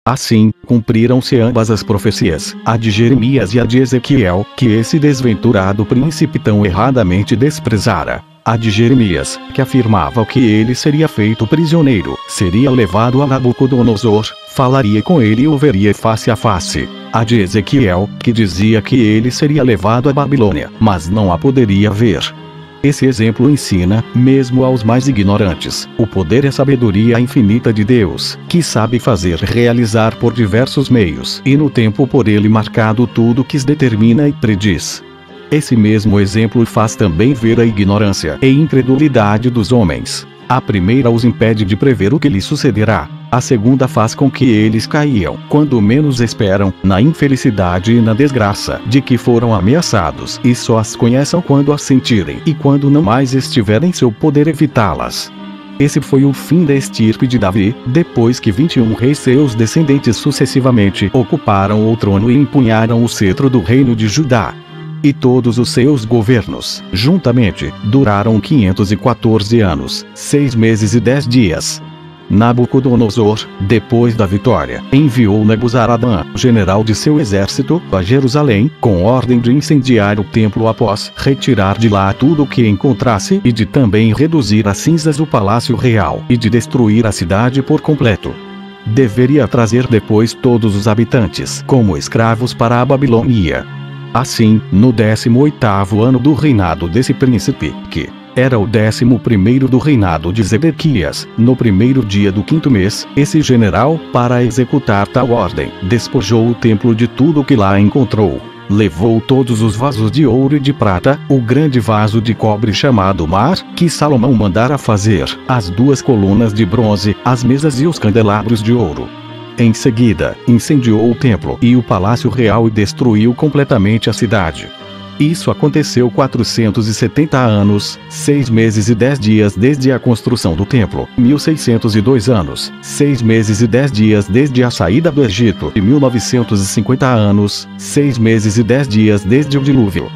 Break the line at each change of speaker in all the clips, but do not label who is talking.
Assim, cumpriram-se ambas as profecias, a de Jeremias e a de Ezequiel, que esse desventurado príncipe tão erradamente desprezara. A de Jeremias, que afirmava que ele seria feito prisioneiro, seria levado a Nabucodonosor, falaria com ele e o veria face a face. A de Ezequiel, que dizia que ele seria levado à Babilônia, mas não a poderia ver. Esse exemplo ensina, mesmo aos mais ignorantes, o poder e a sabedoria infinita de Deus, que sabe fazer realizar por diversos meios e no tempo por ele marcado tudo que determina e prediz. Esse mesmo exemplo faz também ver a ignorância e incredulidade dos homens. A primeira os impede de prever o que lhes sucederá. A segunda faz com que eles caiam, quando menos esperam, na infelicidade e na desgraça de que foram ameaçados e só as conheçam quando as sentirem e quando não mais estiver em seu poder evitá-las. Esse foi o fim da estirpe de Davi, depois que 21 reis seus descendentes sucessivamente ocuparam o trono e empunharam o cetro do reino de Judá. E todos os seus governos, juntamente, duraram 514 anos, 6 meses e 10 dias. Nabucodonosor, depois da vitória, enviou Nebuzaradã, general de seu exército, a Jerusalém, com ordem de incendiar o templo após retirar de lá tudo o que encontrasse e de também reduzir a cinzas o palácio real e de destruir a cidade por completo. Deveria trazer depois todos os habitantes como escravos para a Babilônia. Assim, no 18º ano do reinado desse príncipe, que era o 11º do reinado de Zedequias, no primeiro dia do 5º mês, esse general, para executar tal ordem, despojou o templo de tudo o que lá encontrou. Levou todos os vasos de ouro e de prata, o grande vaso de cobre chamado Mar, que Salomão mandara fazer, as 2 colunas de bronze, as mesas e os candelabros de ouro. Em seguida, incendiou o templo e o palácio real e destruiu completamente a cidade. Isso aconteceu 470 anos, 6 meses e 10 dias desde a construção do templo, 1602 anos, 6 meses e 10 dias desde a saída do Egito e 1950 anos, 6 meses e 10 dias desde o dilúvio.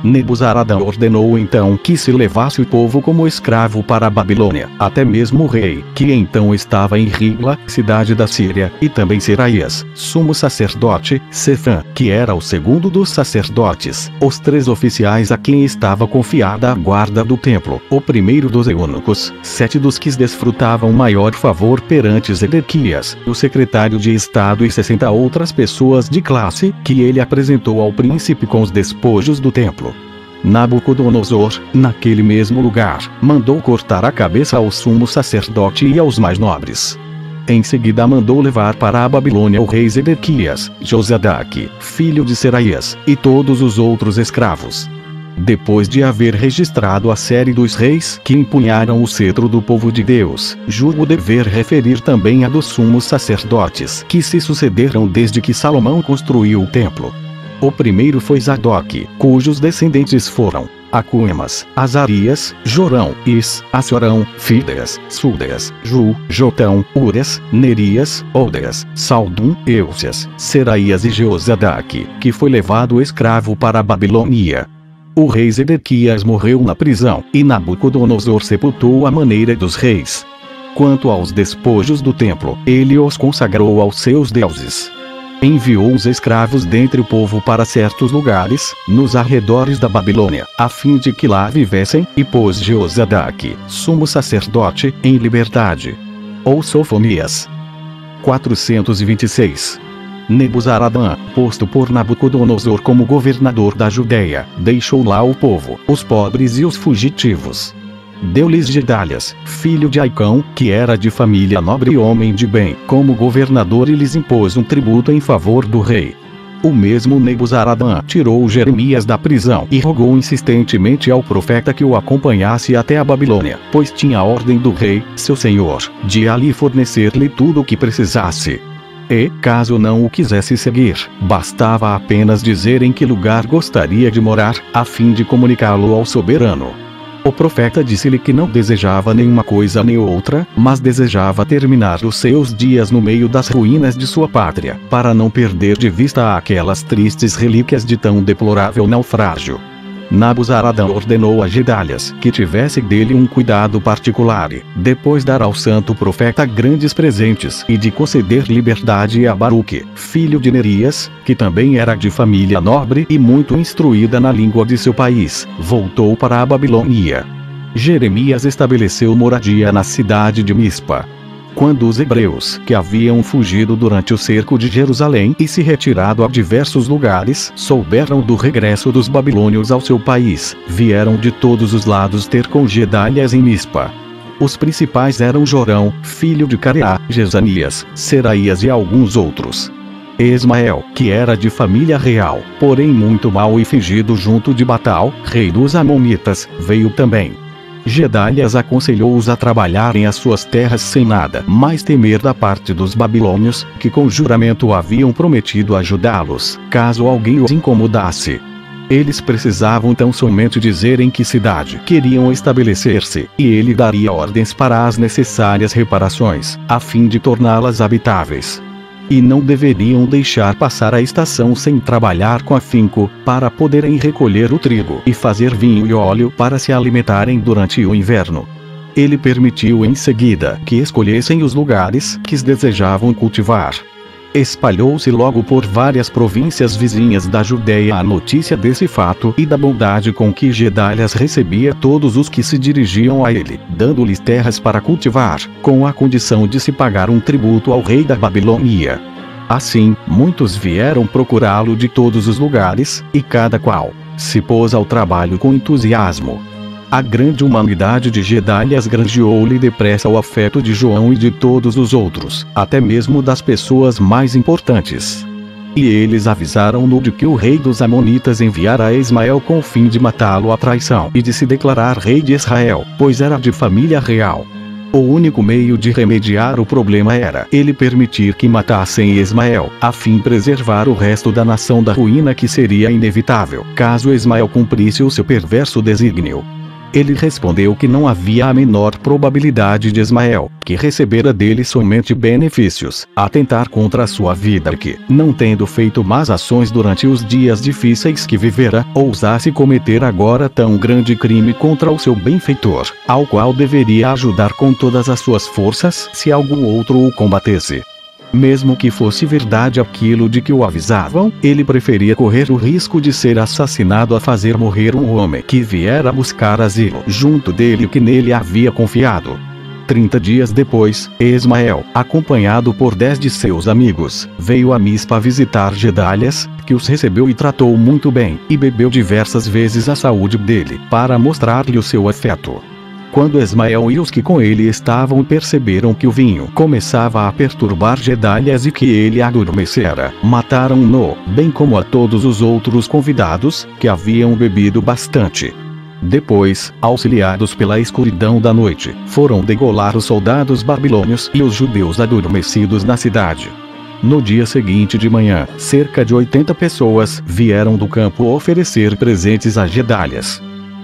Nebuzaradã ordenou então que se levasse o povo como escravo para a Babilônia, até mesmo o rei, que então estava em Ribla, cidade da Síria, e também Seraías, sumo sacerdote, Sefã, que era o segundo dos sacerdotes, os 3 oficiais a quem estava confiada a guarda do templo, o primeiro dos eunucos, 7 dos que desfrutavam maior favor perante Zedequias, o secretário de Estado e 60 outras pessoas de classe, que ele apresentou ao príncipe com os despojos do templo. Nabucodonosor, naquele mesmo lugar, mandou cortar a cabeça ao sumo sacerdote e aos mais nobres. Em seguida mandou levar para a Babilônia o rei Zedequias, Josadaque, filho de Seraías, e todos os outros escravos. Depois de haver registrado a série dos reis que empunharam o cetro do povo de Deus, julgo dever referir também a dos sumos sacerdotes que se sucederam desde que Salomão construiu o templo. O primeiro foi Zadok, cujos descendentes foram Acuemas, Azarias, Jorão, Is, Assorão, Fides, Sudes, Ju, Jotão, Ures, Nerias, Odes, Saldum, Eusias, Seraías e Jeozadaque, que foi levado escravo para a Babilônia. O rei Zedequias morreu na prisão, e Nabucodonosor sepultou à maneira dos reis. Quanto aos despojos do templo, ele os consagrou aos seus deuses. Enviou os escravos dentre o povo para certos lugares, nos arredores da Babilônia, a fim de que lá vivessem, e pôs Jeozadaque, sumo sacerdote, em liberdade. Ou Sofonias. 426. Nebuzaradã, posto por Nabucodonosor como governador da Judéia, deixou lá o povo, os pobres e os fugitivos. Deu-lhes Gedalias, filho de Aicão, que era de família nobre e homem de bem, como governador e lhes impôs um tributo em favor do rei. O mesmo Nebuzaradã tirou Jeremias da prisão e rogou insistentemente ao profeta que o acompanhasse até a Babilônia, pois tinha a ordem do rei, seu senhor, de ali fornecer-lhe tudo o que precisasse. E, caso não o quisesse seguir, bastava apenas dizer em que lugar gostaria de morar, a fim de comunicá-lo ao soberano. O profeta disse-lhe que não desejava nenhuma coisa nem outra, mas desejava terminar os seus dias no meio das ruínas de sua pátria, para não perder de vista aquelas tristes relíquias de tão deplorável naufrágio. Nabuzaradã ordenou a Gedalias que tivesse dele um cuidado particular e, depois dar ao santo profeta grandes presentes e de conceder liberdade a Baruque, filho de Nerias, que também era de família nobre e muito instruída na língua de seu país, voltou para a Babilônia. Jeremias estabeleceu moradia na cidade de Mispa. Quando os hebreus, que haviam fugido durante o cerco de Jerusalém e se retirado a diversos lugares, souberam do regresso dos babilônios ao seu país, vieram de todos os lados ter com Gedalias em Mispa. Os principais eram Jorão, filho de Careá, Jezanias, Seraías e alguns outros. Ismael, que era de família real, porém muito mal e fingido junto de Batal, rei dos Amonitas, veio também. Gedalias aconselhou-os a trabalharem as suas terras sem nada mais temer da parte dos babilônios, que com juramento haviam prometido ajudá-los, caso alguém os incomodasse. Eles precisavam tão somente dizer em que cidade queriam estabelecer-se, e ele daria ordens para as necessárias reparações, a fim de torná-las habitáveis. E não deveriam deixar passar a estação sem trabalhar com afinco, para poderem recolher o trigo e fazer vinho e óleo para se alimentarem durante o inverno. Ele permitiu em seguida que escolhessem os lugares que desejavam cultivar. Espalhou-se logo por várias províncias vizinhas da Judéia a notícia desse fato e da bondade com que Gedalias recebia todos os que se dirigiam a ele, dando-lhes terras para cultivar, com a condição de se pagar um tributo ao rei da Babilônia. Assim, muitos vieram procurá-lo de todos os lugares, e cada qual se pôs ao trabalho com entusiasmo. A grande humanidade de Gedalias granjeou-lhe depressa o afeto de João e de todos os outros, até mesmo das pessoas mais importantes. E eles avisaram-no de que o rei dos Amonitas enviara a Ismael com o fim de matá-lo à traição e de se declarar rei de Israel, pois era de família real. O único meio de remediar o problema era ele permitir que matassem Ismael, a fim de preservar o resto da nação da ruína que seria inevitável, caso Ismael cumprisse o seu perverso desígnio. Ele respondeu que não havia a menor probabilidade de Ismael, que recebera dele somente benefícios, atentar contra a sua vida e que, não tendo feito más ações durante os dias difíceis que vivera, ousasse cometer agora tão grande crime contra o seu benfeitor, ao qual deveria ajudar com todas as suas forças se algum outro o combatesse. Mesmo que fosse verdade aquilo de que o avisavam, ele preferia correr o risco de ser assassinado a fazer morrer um homem que viera buscar asilo junto dele e que nele havia confiado. 30 dias depois, Ismael, acompanhado por 10 de seus amigos, veio a Mispa visitar Gedalias, que os recebeu e tratou muito bem, e bebeu diversas vezes a saúde dele, para mostrar-lhe o seu afeto. Quando Ismael e os que com ele estavam perceberam que o vinho começava a perturbar Gedalias e que ele adormecera, mataram-no, bem como a todos os outros convidados, que haviam bebido bastante. Depois, auxiliados pela escuridão da noite, foram degolar os soldados babilônios e os judeus adormecidos na cidade. No dia seguinte de manhã, cerca de 80 pessoas vieram do campo oferecer presentes a Gedalias.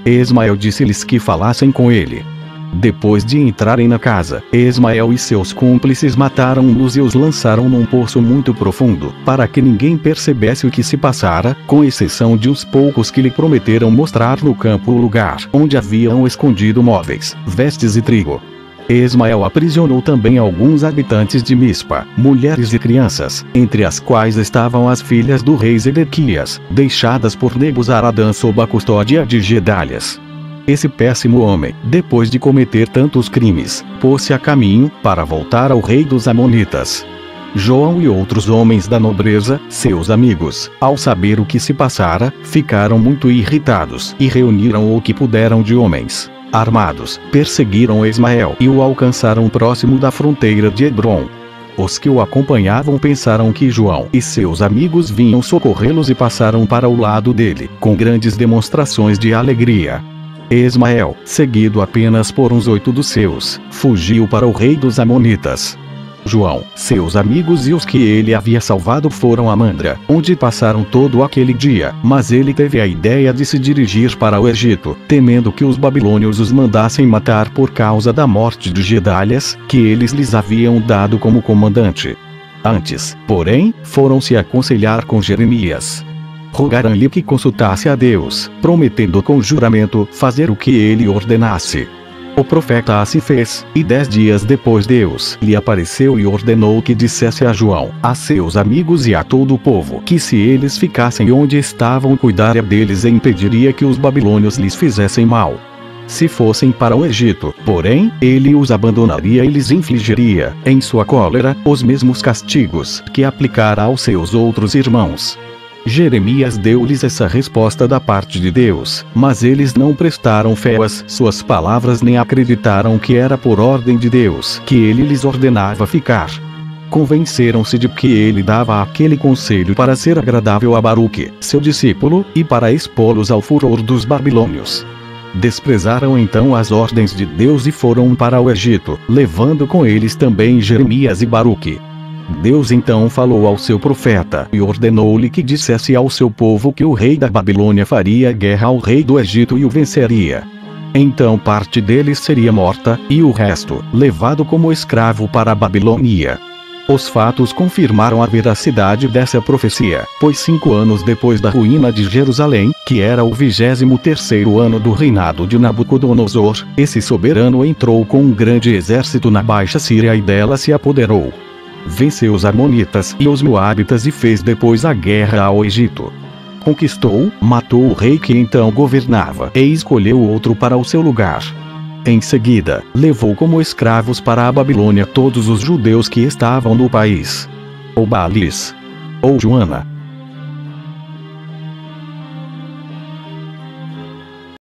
Ismael disse-lhes que falassem com ele. Depois de entrarem na casa, Ismael e seus cúmplices mataram-nos e os lançaram num poço muito profundo, para que ninguém percebesse o que se passara, com exceção de uns poucos que lhe prometeram mostrar no campo o lugar onde haviam escondido móveis, vestes e trigo. Ismael aprisionou também alguns habitantes de Mispa, mulheres e crianças, entre as quais estavam as filhas do rei Zedequias, deixadas por Nabuzaradã sob a custódia de Gedalias. Esse péssimo homem, depois de cometer tantos crimes, pôs-se a caminho para voltar ao rei dos Amonitas. João e outros homens da nobreza, seus amigos, ao saber o que se passara, ficaram muito irritados e reuniram o que puderam de homens armados, perseguiram Ismael e o alcançaram próximo da fronteira de Hebrom. Os que o acompanhavam pensaram que João e seus amigos vinham socorrê-los e passaram para o lado dele, com grandes demonstrações de alegria. Ismael, seguido apenas por uns 8 dos seus, fugiu para o rei dos Amonitas. João, seus amigos e os que ele havia salvado foram a Mandra, onde passaram todo aquele dia, mas ele teve a ideia de se dirigir para o Egito, temendo que os babilônios os mandassem matar por causa da morte de Gedalias, que eles lhes haviam dado como comandante. Antes, porém, foram se aconselhar com Jeremias. rogaram-lhe que consultasse a Deus, prometendo com juramento fazer o que ele ordenasse. O profeta assim fez, e 10 dias depois Deus lhe apareceu e ordenou que dissesse a João, a seus amigos e a todo o povo, que se eles ficassem onde estavam, cuidaria deles e impediria que os babilônios lhes fizessem mal. Se fossem para o Egito, porém, ele os abandonaria e lhes infligiria, em sua cólera, os mesmos castigos que aplicara aos seus outros irmãos. Jeremias deu-lhes essa resposta da parte de Deus, mas eles não prestaram fé às suas palavras nem acreditaram que era por ordem de Deus que ele lhes ordenava ficar. Convenceram-se de que ele dava aquele conselho para ser agradável a Baruque, seu discípulo, e para expô-los ao furor dos babilônios. Desprezaram então as ordens de Deus e foram para o Egito, levando com eles também Jeremias e Baruque. Deus então falou ao seu profeta e ordenou-lhe que dissesse ao seu povo que o rei da Babilônia faria guerra ao rei do Egito e o venceria. Então parte deles seria morta, e o resto, levado como escravo para a Babilônia. Os fatos confirmaram a veracidade dessa profecia, pois 5 anos depois da ruína de Jerusalém, que era o 23º ano do reinado de Nabucodonosor, esse soberano entrou com um grande exército na Baixa Síria e dela se apoderou. Venceu os Amonitas e os Moabitas e fez depois a guerra ao Egito. Conquistou, matou o rei que então governava e escolheu outro para o seu lugar. Em seguida, levou como escravos para a Babilônia todos os judeus que estavam no país. Ou Baalis, ou Joana,